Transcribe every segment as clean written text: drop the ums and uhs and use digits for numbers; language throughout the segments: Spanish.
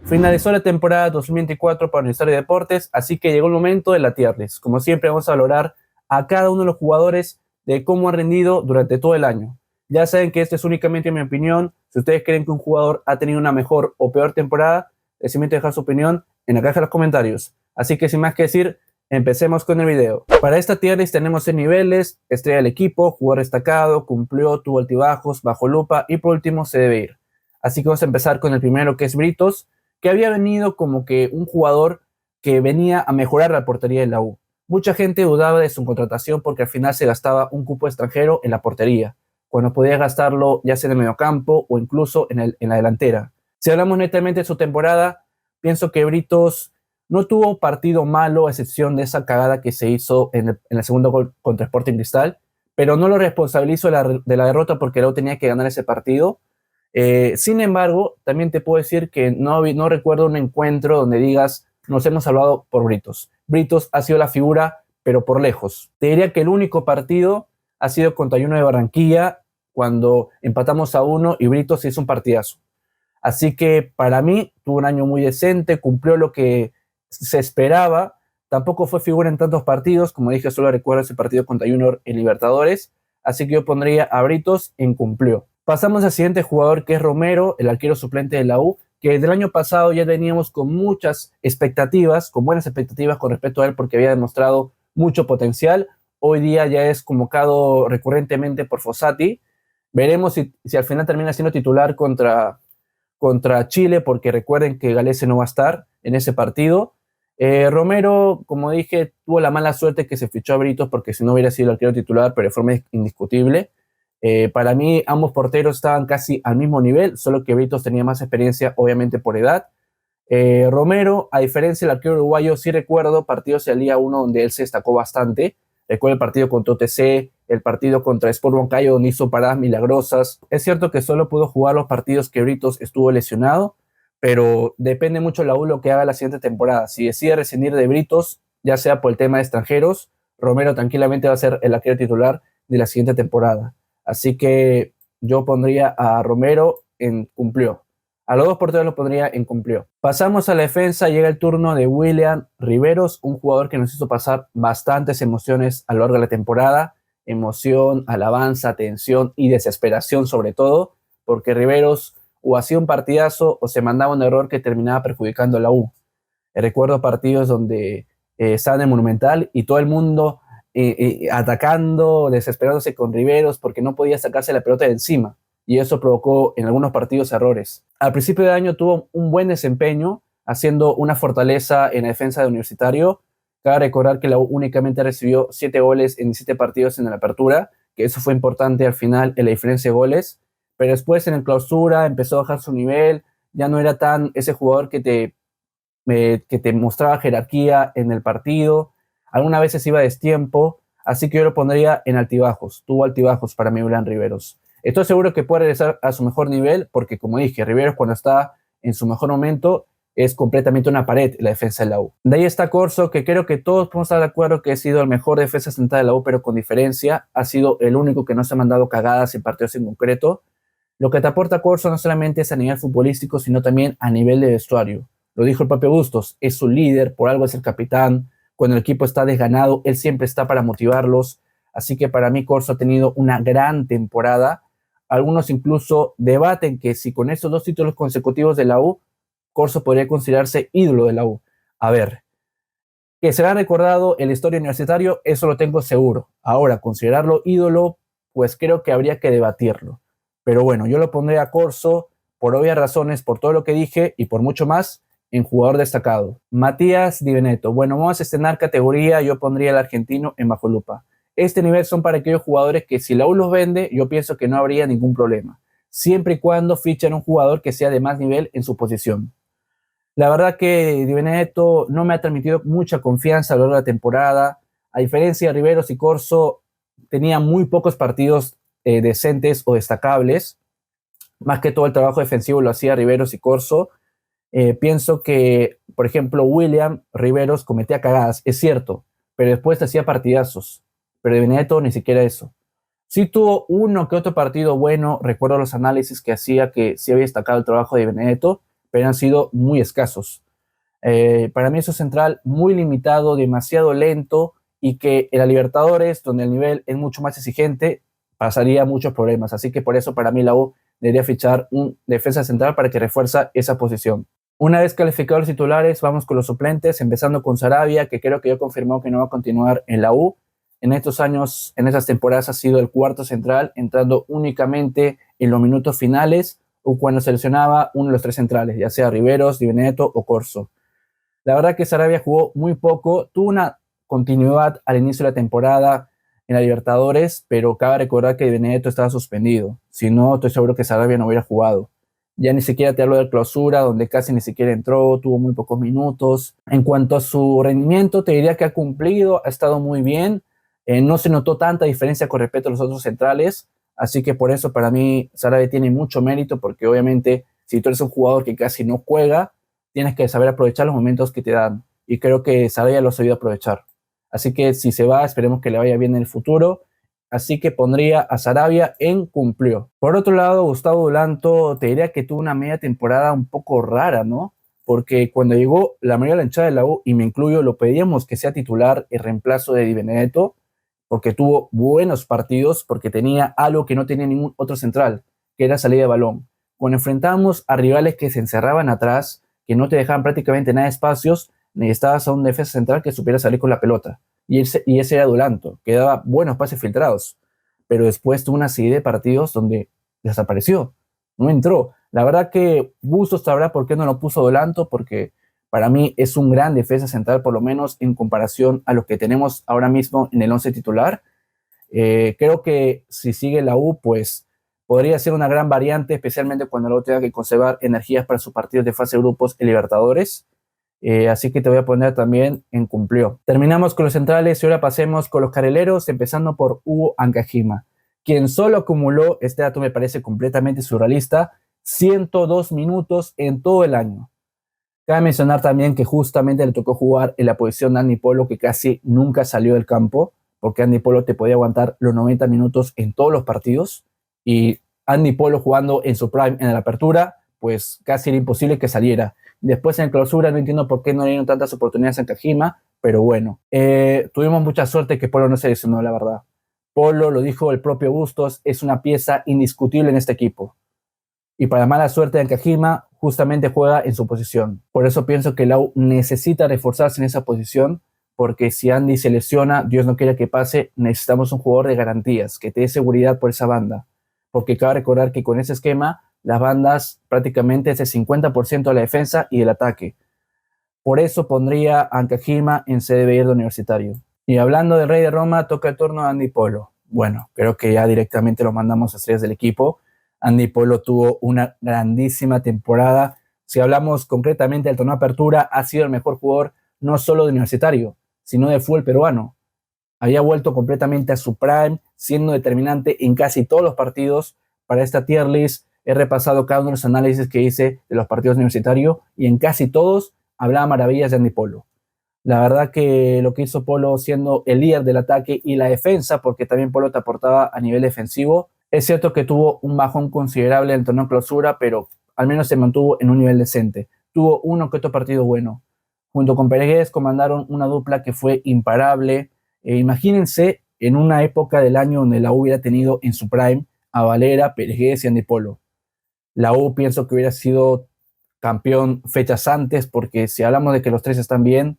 Finalizó la temporada 2024 para Universitario de Deportes, así que llegó el momento de la tier list. Como siempre, vamos a valorar a cada uno de los jugadores de cómo han rendido durante todo el año. Ya saben que esto es únicamente mi opinión. Si ustedes creen que un jugador ha tenido una mejor o peor temporada, les invito a dejar su opinión en la caja de los comentarios. Así que sin más que decir, empecemos con el video. Para esta tier list tenemos 6 niveles: estrella del equipo, jugador destacado, cumplió, tuvo altibajos, bajo lupa y por último se debe ir. Así que vamos a empezar con el primero, que es Britos, que había venido como que un jugador que venía a mejorar la portería de la U. Mucha gente dudaba de su contratación porque al final se gastaba un cupo extranjero en la portería, cuando podía gastarlo ya sea en el mediocampo o incluso en la delantera. Si hablamos netamente de su temporada, pienso que Britos no tuvo partido malo, a excepción de esa cagada que se hizo en el segundo gol contra Sporting Cristal, pero no lo responsabilizo de la derrota porque la U tenía que ganar ese partido. Sin embargo, también te puedo decir que no recuerdo un encuentro donde digas, nos hemos hablado por Britos. Britos ha sido la figura, pero por lejos. Te diría que el único partido ha sido contra Junior de Barranquilla, cuando empatamos a 1 y Britos hizo un partidazo. Así que para mí tuvo un año muy decente, cumplió lo que se esperaba. Tampoco fue figura en tantos partidos, como dije, solo recuerdo ese partido contra Junior en Libertadores. Así que yo pondría a Britos en cumplió. Pasamos al siguiente jugador, que es Romero, el arquero suplente de la U, que desde el año pasado ya veníamos con muchas expectativas, con buenas expectativas con respecto a él porque había demostrado mucho potencial. Hoy día ya es convocado recurrentemente por Fossati. Veremos si al final termina siendo titular contra Chile, porque recuerden que Galese no va a estar en ese partido. Romero, como dije, tuvo la mala suerte que se fichó a Britos, porque si no hubiera sido el arquero titular, pero de forma indiscutible. Para mí, ambos porteros estaban casi al mismo nivel, solo que Britos tenía más experiencia, obviamente por edad. Romero, a diferencia del arquero uruguayo, sí recuerdo partidos del día 1 donde él se destacó bastante. Recuerdo el partido contra OTC, el partido contra Sport Huancayo, donde hizo paradas milagrosas. Es cierto que solo pudo jugar los partidos que Britos estuvo lesionado, pero depende mucho la U lo que haga la siguiente temporada. Si decide rescindir de Britos, ya sea por el tema de extranjeros, Romero tranquilamente va a ser el arquero titular de la siguiente temporada. Así que yo pondría a Romero en cumplió. A los dos porteros los pondría en cumplió. Pasamos a la defensa, llega el turno de William Riveros, un jugador que nos hizo pasar bastantes emociones a lo largo de la temporada. Emoción, alabanza, tensión y desesperación sobre todo, porque Riveros o hacía un partidazo o se mandaba un error que terminaba perjudicando a la U. Recuerdo partidos donde estaban en Monumental y todo el mundo atacando, desesperándose con Riveros porque no podía sacarse la pelota de encima, y eso provocó en algunos partidos errores. Al principio de año tuvo un buen desempeño, haciendo una fortaleza en la defensa de Universitario. Cabe recordar que la U únicamente recibió 7 goles en 17 partidos en la apertura, que eso fue importante al final en la diferencia de goles, pero después en el clausura empezó a bajar su nivel, ya no era tan ese jugador que te mostraba jerarquía en el partido, algunas veces iba a destiempo, así que yo lo pondría en altibajos. Tuvo altibajos para mí William Riveros. Estoy seguro que puede regresar a su mejor nivel, porque como dije, Riveros cuando está en su mejor momento es completamente una pared la defensa de la U. De ahí está Corso, que creo que todos podemos estar de acuerdo que ha sido el mejor defensa central de la U, pero con diferencia, ha sido el único que no se ha mandado cagadas en partidos en concreto. Lo que te aporta Corso no solamente es a nivel futbolístico, sino también a nivel de vestuario. Lo dijo el propio Bustos, es su líder, por algo es el capitán. Cuando el equipo está desganado, él siempre está para motivarlos. Así que para mí Corso ha tenido una gran temporada. Algunos incluso debaten que si con estos 2 títulos consecutivos de la U, Corso podría considerarse ídolo de la U. A ver, que será recordado en la historia universitaria, eso lo tengo seguro. Ahora, considerarlo ídolo, pues creo que habría que debatirlo. Pero bueno, yo lo pondré a Corso por obvias razones, por todo lo que dije y por mucho más, en jugador destacado. Matías Di Benedetto. Bueno, vamos a estrenar categoría, yo pondría al argentino en bajo lupa. Este nivel son para aquellos jugadores que si la U los vende, yo pienso que no habría ningún problema, siempre y cuando fichan un jugador que sea de más nivel en su posición. La verdad que Di Benedetto no me ha transmitido mucha confianza a lo largo de la temporada. A diferencia de Riveros y Corso, tenía muy pocos partidos decentes o destacables. Más que todo el trabajo defensivo lo hacía Riveros y Corso. Pienso que, por ejemplo, William Riveros cometía cagadas, es cierto, pero después hacía partidazos. Pero Di Benedetto ni siquiera eso. Sí tuvo uno que otro partido bueno, recuerdo los análisis que hacía, que sí había destacado el trabajo de Di Benedetto, pero han sido muy escasos. Para mí es un central muy limitado, demasiado lento y que en la Libertadores, donde el nivel es mucho más exigente, pasaría muchos problemas. Así que por eso para mí la U debería fichar un defensa central para que refuerza esa posición. Una vez calificados los titulares, vamos con los suplentes, empezando con Sarabia, que creo que ya confirmó que no va a continuar en la U. En estos años, en esas temporadas, ha sido el cuarto central, entrando únicamente en los minutos finales o cuando seleccionaba uno de los tres centrales, ya sea Riveros, Di Benedetto o Corso. La verdad que Sarabia jugó muy poco, tuvo una continuidad al inicio de la temporada en la Libertadores, pero cabe recordar que Di Benedetto estaba suspendido. Si no, estoy seguro que Sarabia no hubiera jugado. Ya ni siquiera te hablo de clausura, donde casi ni siquiera entró, tuvo muy pocos minutos. En cuanto a su rendimiento, te diría que ha cumplido, ha estado muy bien. No se notó tanta diferencia con respecto a los otros centrales, así que por eso para mí Sarabia tiene mucho mérito, porque obviamente si tú eres un jugador que casi no juega, tienes que saber aprovechar los momentos que te dan, y creo que Sarabia lo ha sabido aprovechar. Así que si se va, esperemos que le vaya bien en el futuro. Así que pondría a Sarabia en cumplió. Por otro lado, Gustavo Dulanto, te diría que tuvo una media temporada un poco rara, ¿no? Porque cuando llegó la mayoría de la hinchada de la U, y me incluyo, lo pedíamos que sea titular en reemplazo de Di Benedetto, porque tuvo buenos partidos, porque tenía algo que no tenía ningún otro central, que era salida de balón. Cuando enfrentábamos a rivales que se encerraban atrás, que no te dejaban prácticamente nada de espacios, necesitabas a un defensa central que supiera salir con la pelota. Y ese era Dulanto, que daba buenos pases filtrados. Pero después tuvo una serie de partidos donde desapareció, no entró. La verdad que Bustos sabrá por qué no lo puso Dulanto, porque para mí es un gran defensa central, por lo menos en comparación a lo que tenemos ahora mismo en el 11 titular. Creo que si sigue la U, pues podría ser una gran variante, especialmente cuando la U tenga que conservar energías para sus partidos de fase de grupos y Libertadores. Así que te voy a poner también en cumplió. Terminamos con los centrales y ahora pasemos con los carrileros, empezando por Hugo Ancajima, quien solo acumuló, este dato me parece completamente surrealista, 102 minutos en todo el año. Cabe mencionar también que justamente le tocó jugar en la posición de Andy Polo, que casi nunca salió del campo, porque Andy Polo te podía aguantar los 90 minutos en todos los partidos, y Andy Polo jugando en su prime en la apertura, pues casi era imposible que saliera. Después en clausura no entiendo por qué no le dieron tantas oportunidades a Kajima, pero bueno, tuvimos mucha suerte que Polo no se lesionó, la verdad. Polo, lo dijo el propio Bustos, es una pieza indiscutible en este equipo. Y para mala suerte de Kajima, justamente juega en su posición. Por eso pienso que Lau necesita reforzarse en esa posición, porque si Andy se lesiona, Dios no quiera que pase, necesitamos un jugador de garantías, que te dé seguridad por esa banda. Porque cabe recordar que con ese esquema, las bandas prácticamente es el 50% de la defensa y el ataque. Por eso pondría a Ancajima en CDB de Universitario. Y hablando del Rey de Roma, toca el turno a Andy Polo. Bueno, creo que ya directamente lo mandamos a estrellas del equipo. Andy Polo tuvo una grandísima temporada. Si hablamos concretamente del torneo de apertura, ha sido el mejor jugador no solo de Universitario, sino de fútbol peruano. Había vuelto completamente a su prime, siendo determinante en casi todos los partidos. Para esta tier list he repasado cada uno de los análisis que hice de los partidos universitarios y en casi todos hablaba maravillas de Andy Polo. La verdad que lo que hizo Polo siendo el líder del ataque y la defensa, porque también Polo te aportaba a nivel defensivo. Es cierto que tuvo un bajón considerable en el torneo clausura, pero al menos se mantuvo en un nivel decente. Tuvo uno que otro partido bueno. Junto con Pérez comandaron una dupla que fue imparable. Imagínense en una época del año donde la U hubiera tenido en su prime a Valera, Pérez y Andy Polo. La U pienso que hubiera sido campeón fechas antes, porque si hablamos de que los tres están bien,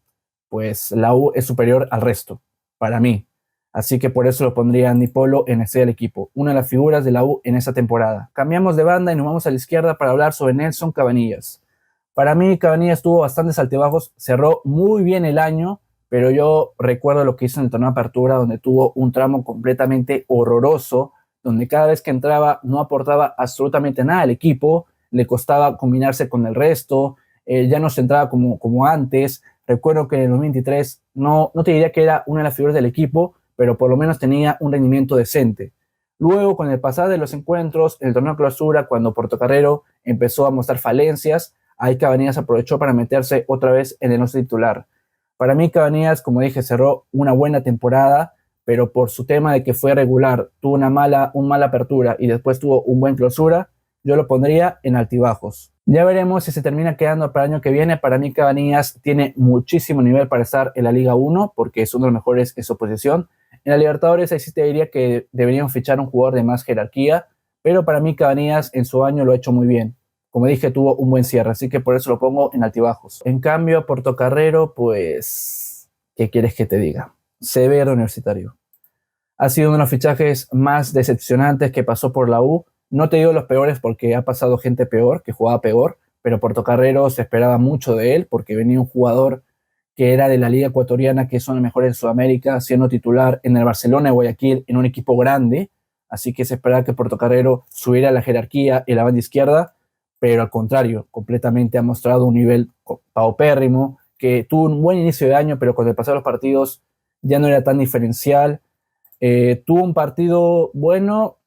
pues la U es superior al resto, para mí. Así que por eso lo pondría Andy Polo en el C del equipo, una de las figuras de la U en esa temporada. Cambiamos de banda y nos vamos a la izquierda para hablar sobre Nelson Cabanillas. Para mí Cabanillas tuvo bastantes altibajos, cerró muy bien el año, pero yo recuerdo lo que hizo en el torneo de apertura, donde tuvo un tramo completamente horroroso, donde cada vez que entraba no aportaba absolutamente nada al equipo, le costaba combinarse con el resto, ya no se entraba como antes. Recuerdo que en el 2023 no te diría que era una de las figuras del equipo, pero por lo menos tenía un rendimiento decente. Luego, con el pasar de los encuentros, en el torneo de clausura, cuando Portocarrero empezó a mostrar falencias, ahí Cabanillas aprovechó para meterse otra vez en el once titular. Para mí Cabanillas, como dije, cerró una buena temporada, pero por su tema de que fue regular, tuvo una mala apertura y después tuvo un buen clausura, yo lo pondría en altibajos. Ya veremos si se termina quedando para el año que viene. Para mí Cabanillas tiene muchísimo nivel para estar en la Liga 1 porque es uno de los mejores en su posición. En la Libertadores ahí sí te diría que deberían fichar un jugador de más jerarquía, pero para mí Cabanillas en su año lo ha hecho muy bien. Como dije, tuvo un buen cierre, así que por eso lo pongo en altibajos. En cambio, Portocarrero, pues, ¿qué quieres que te diga? Severo Universitario. Ha sido uno de los fichajes más decepcionantes que pasó por la U. No te digo los peores porque ha pasado gente peor, que jugaba peor, pero Portocarrero se esperaba mucho de él porque venía un jugador que era de la Liga Ecuatoriana, que son los mejores en Sudamérica, siendo titular en el Barcelona de Guayaquil, en un equipo grande. Así que se esperaba que Portocarrero subiera la jerarquía en la banda izquierda, pero al contrario, completamente ha mostrado un nivel paupérrimo, que tuvo un buen inicio de año, pero con el pasar de los partidos ya no era tan diferencial. Tuvo un partido bueno,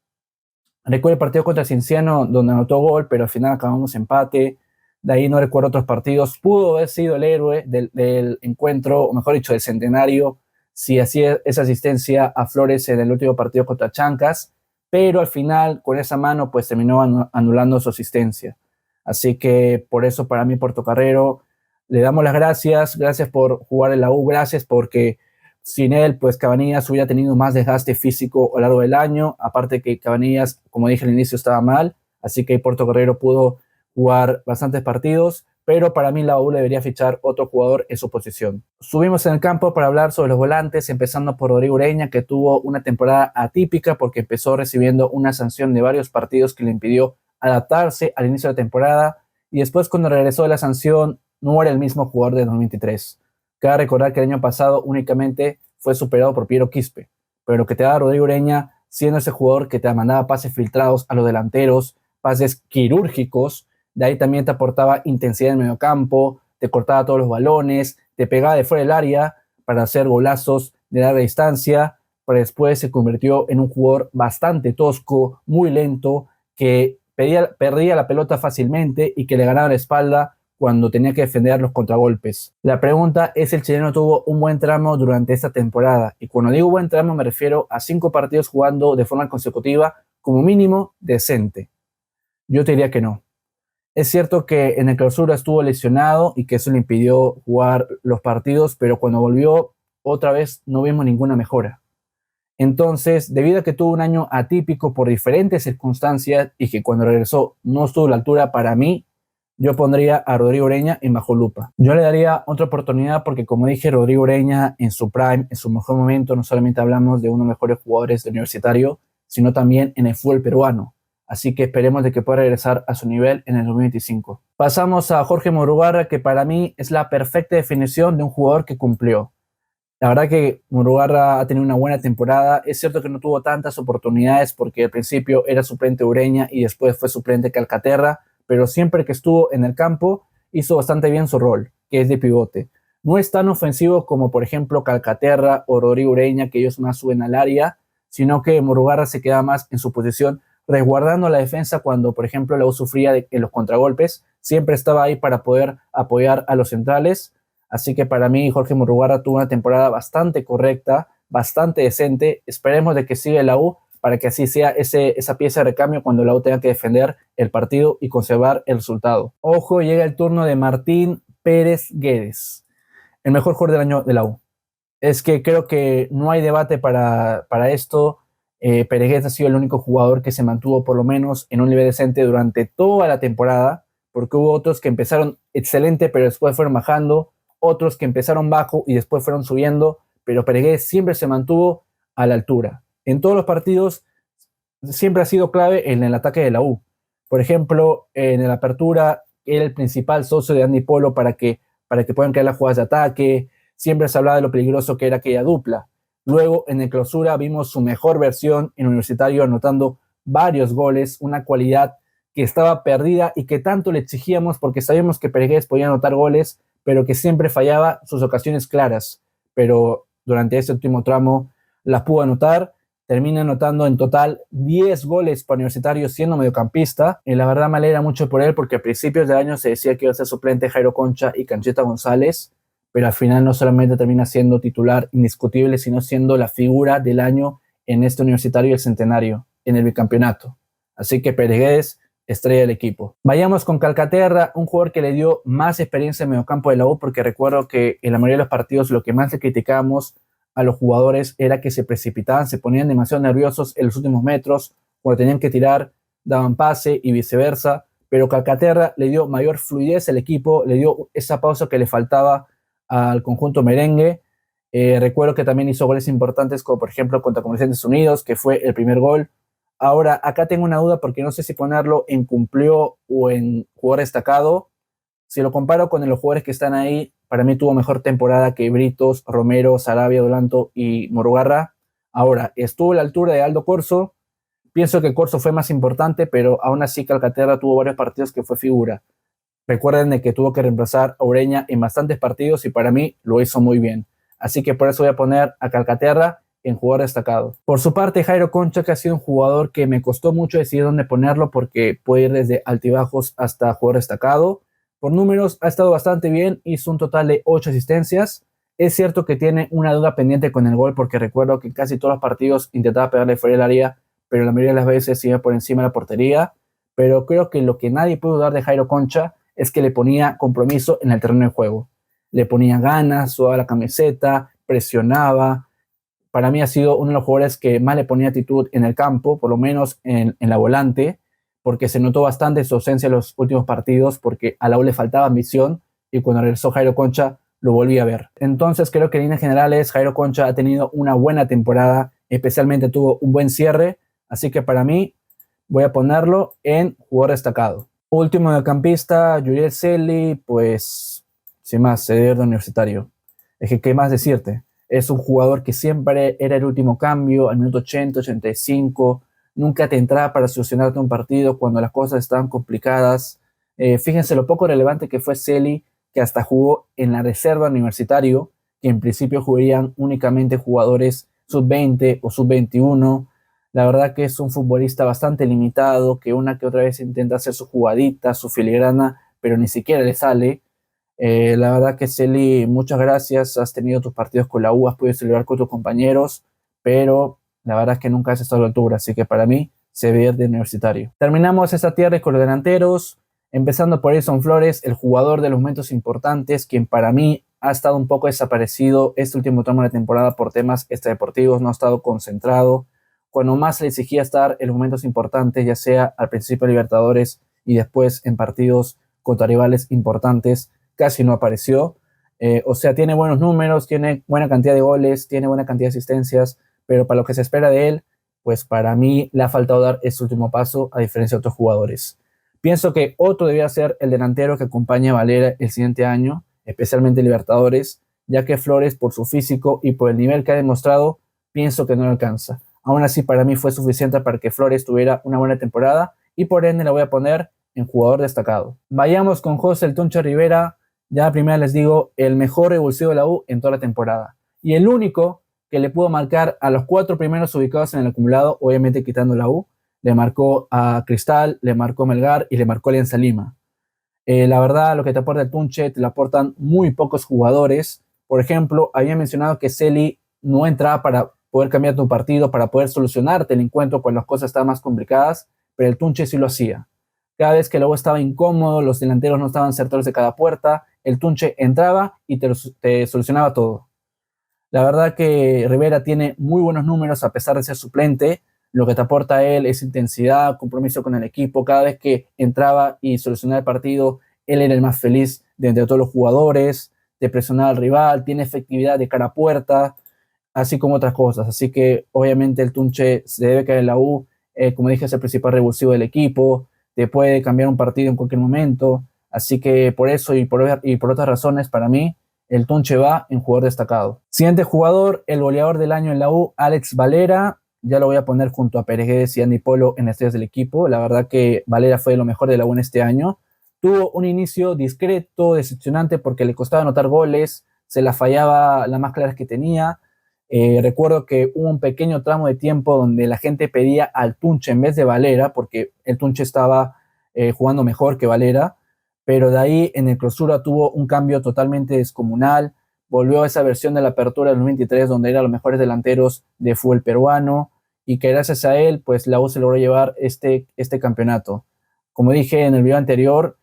recuerdo el partido contra Cienciano donde anotó gol, pero al final acabamos empate. De ahí no recuerdo otros partidos. Pudo haber sido el héroe del encuentro, o mejor dicho, del centenario, si hacía esa asistencia a Flores en el último partido contra Chancas, pero al final con esa mano pues terminó anulando su asistencia. Así que por eso para mí Portocarrero le damos las gracias por jugar en la U, gracias porque sin él, pues Cabanillas hubiera tenido más desgaste físico a lo largo del año. Aparte que Cabanillas, como dije al inicio, estaba mal. Así que Portocarrero pudo jugar bastantes partidos. Pero para mí la U debería fichar otro jugador en su posición. Subimos en el campo para hablar sobre los volantes, empezando por Rodrigo Ureña, que tuvo una temporada atípica porque empezó recibiendo una sanción de varios partidos que le impidió adaptarse al inicio de la temporada. Y después, cuando regresó de la sanción, no era el mismo jugador de 2023. Cabe recordar que el año pasado únicamente fue superado por Piero Quispe, pero lo que te da Rodrigo Ureña, siendo ese jugador que te mandaba pases filtrados a los delanteros, pases quirúrgicos, de ahí también te aportaba intensidad en el mediocampo, te cortaba todos los balones, te pegaba de fuera del área para hacer golazos de larga distancia, pero después se convirtió en un jugador bastante tosco, muy lento, que perdía la pelota fácilmente y que le ganaba la espalda cuando tenía que defender los contragolpes. La pregunta es si el chileno tuvo un buen tramo durante esta temporada, y cuando digo buen tramo me refiero a 5 partidos jugando de forma consecutiva, como mínimo decente. Yo te diría que no. Es cierto que en el clausura estuvo lesionado y que eso le impidió jugar los partidos, pero cuando volvió otra vez no vimos ninguna mejora. Entonces, debido a que tuvo un año atípico por diferentes circunstancias y que cuando regresó no estuvo a la altura, para mí yo pondría a Rodrigo Ureña en bajo lupa. Yo le daría otra oportunidad porque, como dije, Rodrigo Ureña en su prime, en su mejor momento, no solamente hablamos de uno de los mejores jugadores del Universitario, sino también en el fútbol peruano. Así que esperemos de que pueda regresar a su nivel en el 2025. Pasamos a Jorge Murugarra, que para mí es la perfecta definición de un jugador que cumplió. La verdad que Murugarra ha tenido una buena temporada. Es cierto que no tuvo tantas oportunidades porque al principio era suplente Ureña y después fue suplente Calcaterra, pero siempre que estuvo en el campo hizo bastante bien su rol, que es de pivote. No es tan ofensivo como por ejemplo Calcaterra o Rodrigo Ureña, que ellos más suben al área, sino que Murugarra se queda más en su posición, resguardando la defensa cuando por ejemplo la U sufría en los contragolpes. Siempre estaba ahí para poder apoyar a los centrales. Así que para mí Jorge Murugarra tuvo una temporada bastante correcta, bastante decente. Esperemos de que siga la U para que así sea esa pieza de recambio cuando la U tenga que defender el partido y conservar el resultado. Ojo, llega el turno de Martín Pérez Guedes, el mejor jugador del año de la U. Es que creo que no hay debate para esto. Pérez Guedes ha sido el único jugador que se mantuvo por lo menos en un nivel decente durante toda la temporada, porque hubo otros que empezaron excelente pero después fueron bajando, otros que empezaron bajo y después fueron subiendo, pero Pérez Guedes siempre se mantuvo a la altura. En todos los partidos siempre ha sido clave en el ataque de la U. Por ejemplo, en la apertura era el principal socio de Andy Polo para que puedan crear las jugadas de ataque. Siempre se hablaba de lo peligroso que era aquella dupla. Luego, en el clausura, vimos su mejor versión en Universitario, anotando varios goles, una cualidad que estaba perdida y que tanto le exigíamos porque sabíamos que Pérez Guedes podía anotar goles, pero que siempre fallaba sus ocasiones claras. Pero durante este último tramo las pudo anotar. Termina anotando en total 10 goles para Universitario siendo mediocampista. Y la verdad me alegra mucho por él porque a principios del año se decía que iba a ser suplente Jairo Concha y Cancheta González, pero al final no solamente termina siendo titular indiscutible, sino siendo la figura del año en este Universitario y el Centenario, en el bicampeonato. Así que Pérez Guedes estrella del equipo. Vayamos con Calcaterra, un jugador que le dio más experiencia en mediocampo de la U, porque recuerdo que en la mayoría de los partidos lo que más le criticábamos a los jugadores era que se precipitaban, se ponían demasiado nerviosos en los últimos metros, cuando tenían que tirar, daban pase y viceversa, pero Calcaterra le dio mayor fluidez al equipo, le dio esa pausa que le faltaba al conjunto merengue. Recuerdo que también hizo goles importantes, como por ejemplo contra Comerciantes Unidos, que fue el primer gol. Ahora, acá tengo una duda porque no sé si ponerlo en cumplió o en jugador destacado. Si lo comparo con los jugadores que están ahí, para mí tuvo mejor temporada que Britos, Romero, Sarabia, Dolanto y Morugarra. Ahora, estuvo a la altura de Aldo Corso. Pienso que Corso fue más importante, pero aún así Calcaterra tuvo varios partidos que fue figura. Recuerden de que tuvo que reemplazar a Ureña en bastantes partidos y para mí lo hizo muy bien. Así que por eso voy a poner a Calcaterra en jugador destacado. Por su parte, Jairo Concha, que ha sido un jugador que me costó mucho decidir dónde ponerlo porque puede ir desde altibajos hasta jugador destacado. Por números ha estado bastante bien, hizo un total de 8 asistencias. Es cierto que tiene una duda pendiente con el gol porque recuerdo que en casi todos los partidos intentaba pegarle fuera del área, pero la mayoría de las veces iba por encima de la portería. Pero creo que lo que nadie puede dudar de Jairo Concha es que le ponía compromiso en el terreno de juego. Le ponía ganas, sudaba la camiseta, presionaba. Para mí ha sido uno de los jugadores que más le ponía actitud en el campo, por lo menos en la volante, porque se notó bastante su ausencia en los últimos partidos, porque a la U le faltaba ambición y cuando regresó Jairo Concha lo volví a ver. Entonces creo que en líneas generales Jairo Concha ha tenido una buena temporada, especialmente tuvo un buen cierre, así que para mí voy a ponerlo en jugador destacado. Último de campista, Yuriel Celi, pues sin más, ceder de Universitario. Es que, ¿qué más decirte? Es un jugador que siempre era el último cambio, al minuto 80, 85, nunca te entraba para solucionarte un partido cuando las cosas estaban complicadas. Fíjense lo poco relevante que fue Celi, que hasta jugó en la reserva Universitario, que en principio jugarían únicamente jugadores sub-20 o sub-21. La verdad que es un futbolista bastante limitado, que una que otra vez intenta hacer su jugadita, su filigrana, pero ni siquiera le sale. La verdad que Celi, muchas gracias, has tenido tus partidos con la U, has podido celebrar con tus compañeros, pero la verdad es que nunca has estado a la altura, así que para mí se ve de Universitario. Terminamos esta tierra con los delanteros, empezando por Edson Flores, el jugador de los momentos importantes, quien para mí ha estado un poco desaparecido este último tramo de la temporada por temas extradeportivos, no ha estado concentrado. Cuando más le exigía estar en los momentos importantes, ya sea al principio de Libertadores y después en partidos contra rivales importantes, casi no apareció. O sea, tiene buenos números, tiene buena cantidad de goles, tiene buena cantidad de asistencias, pero para lo que se espera de él, pues para mí le ha faltado dar ese último paso a diferencia de otros jugadores. Pienso que otro debería ser el delantero que acompañe a Valera el siguiente año, especialmente Libertadores, ya que Flores, por su físico y por el nivel que ha demostrado, pienso que no le alcanza. Aún así, para mí fue suficiente para que Flores tuviera una buena temporada y por ende la voy a poner en jugador destacado. Vayamos con José el Tunche Rivera. Ya primero les digo, el mejor revulsivo de la U en toda la temporada. Y el único que le pudo marcar a los 4 primeros ubicados en el acumulado, obviamente quitando la U, le marcó a Cristal, le marcó a Melgar y le marcó a Alianza Lima. La verdad, lo que te aporta el Tunche, te lo aportan muy pocos jugadores. Por ejemplo, había mencionado que Celi no entraba para poder cambiar tu partido, para poder solucionarte el encuentro cuando las cosas estaban más complicadas, pero el Tunche sí lo hacía. Cada vez que luego estaba incómodo, los delanteros no estaban certeros de cada puerta, el Tunche entraba y te solucionaba todo. La verdad que Rivera tiene muy buenos números a pesar de ser suplente. Lo que te aporta a él es intensidad, compromiso con el equipo. Cada vez que entraba y solucionaba el partido, él era el más feliz de entre todos los jugadores, te presionaba al rival, tiene efectividad de cara a puerta, así como otras cosas. Así que obviamente el Tunche se debe caer en la U. Como dije, es el principal revulsivo del equipo, te puede cambiar un partido en cualquier momento. Así que por eso y por otras razones, para mí, el Tunche va en jugador destacado. Siguiente jugador, el goleador del año en la U, Alex Valera. Ya lo voy a poner junto a Pérez y Andy Polo en estrellas del equipo. La verdad que Valera fue lo mejor de la U en este año. Tuvo un inicio discreto, decepcionante, porque le costaba anotar goles, se la fallaba las más claras que tenía. Recuerdo que hubo un pequeño tramo de tiempo donde la gente pedía al Tunche en vez de Valera, porque el Tunche estaba jugando mejor que Valera, pero de ahí en el clausura tuvo un cambio totalmente descomunal, volvió a esa versión de la apertura del 2023 donde eran los mejores delanteros de fútbol peruano y que gracias a él pues la U se logró llevar este campeonato. Como dije en el video anterior,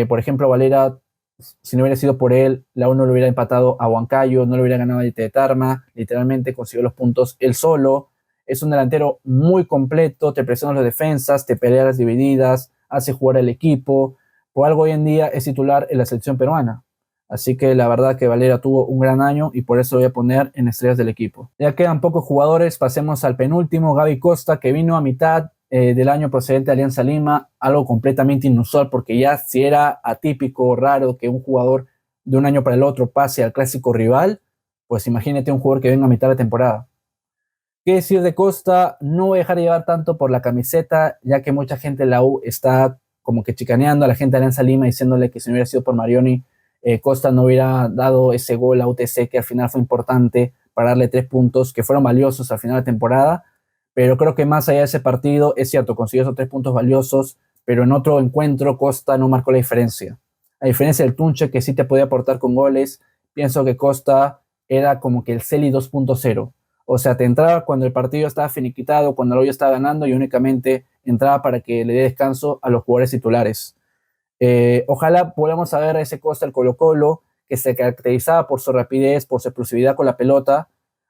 por ejemplo, Valera, si no hubiera sido por él, la U no le hubiera empatado a Huancayo, no le hubiera ganado a IT de Tarma, literalmente consiguió los puntos él solo. Es un delantero muy completo, te presiona las defensas, te pelea las divididas, hace jugar al equipo. Por algo hoy en día es titular en la selección peruana. Así que la verdad que Valera tuvo un gran año y por eso lo voy a poner en estrellas del equipo. Ya quedan pocos jugadores, pasemos al penúltimo, Gaby Costa, que vino a mitad del año procedente de Alianza Lima, algo completamente inusual porque ya si era atípico, raro que un jugador de un año para el otro pase al clásico rival, pues imagínate un jugador que venga a mitad de temporada. ¿Qué decir de Costa? No voy a dejar de llevar tanto por la camiseta, ya que mucha gente en la U está como que chicaneando a la gente de Alianza Lima diciéndole que si no hubiera sido por Marioni, Costa no hubiera dado ese gol a UTC que al final fue importante para darle 3 puntos que fueron valiosos al final de temporada, pero creo que más allá de ese partido, es cierto, consiguió esos 3 puntos valiosos, pero en otro encuentro Costa no marcó la diferencia. A diferencia del Tunche que sí te podía aportar con goles, pienso que Costa era como que el Celi 2.0. O sea, te entraba cuando el partido estaba finiquitado, cuando el hoyo estaba ganando y únicamente entraba para que le dé descanso a los jugadores titulares. Ojalá podamos ver a ese Costa el Colo-Colo, que se caracterizaba por su rapidez, por su explosividad con la pelota,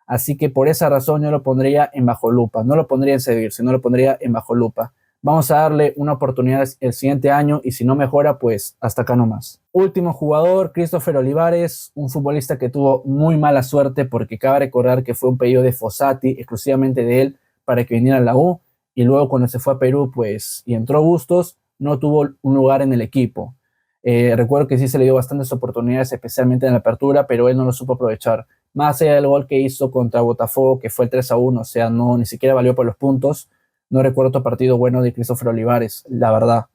así que por esa razón yo lo pondría en bajo lupa, no lo pondría en seguir, sino lo pondría en bajo lupa. Vamos a darle una oportunidad el siguiente año y si no mejora, pues hasta acá nomás. Último jugador, Christopher Olivares, un futbolista que tuvo muy mala suerte porque cabe recordar que fue un pedido de Fossati, exclusivamente de él, para que viniera a la U y luego cuando se fue a Perú, pues, y entró Bustos, no tuvo un lugar en el equipo. Recuerdo que sí se le dio bastantes oportunidades, especialmente en la apertura, pero él no lo supo aprovechar. Más allá del gol que hizo contra Botafogo, que fue el 3-1, o sea, no, ni siquiera valió por los puntos. No recuerdo otro partido bueno de Christopher Olivares, la verdad.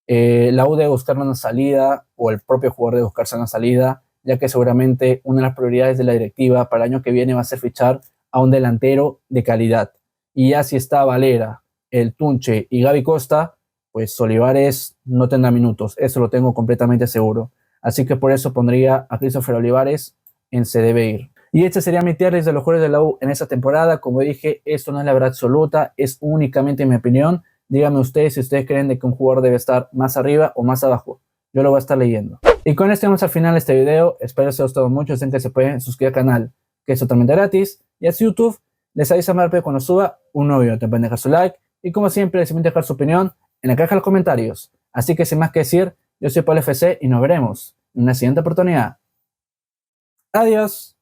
La U debe buscar una salida, o el propio jugador debe buscarse una salida, ya que seguramente una de las prioridades de la directiva para el año que viene va a ser fichar a un delantero de calidad. Y ya si está Valera, el Tunche y Gaby Costa, pues Olivares no tendrá minutos, eso lo tengo completamente seguro. Así que por eso pondría a Christopher Olivares en se debe ir. Y este sería mi tier list de los jugadores de la U en esta temporada. Como dije, esto no es la verdad absoluta, es únicamente mi opinión. Díganme ustedes si ustedes creen de que un jugador debe estar más arriba o más abajo. Yo lo voy a estar leyendo. Y con esto vamos al final de este video. Espero que les haya gustado mucho. Saben que se pueden suscribir al canal, que es totalmente gratis. Y a YouTube les avisa más rápido cuando suba un nuevo video. Te pueden dejar su like. Y como siempre, les invito a dejar su opinión en la caja de los comentarios. Así que sin más que decir, yo soy Pablo FC y nos veremos en una siguiente oportunidad. Adiós.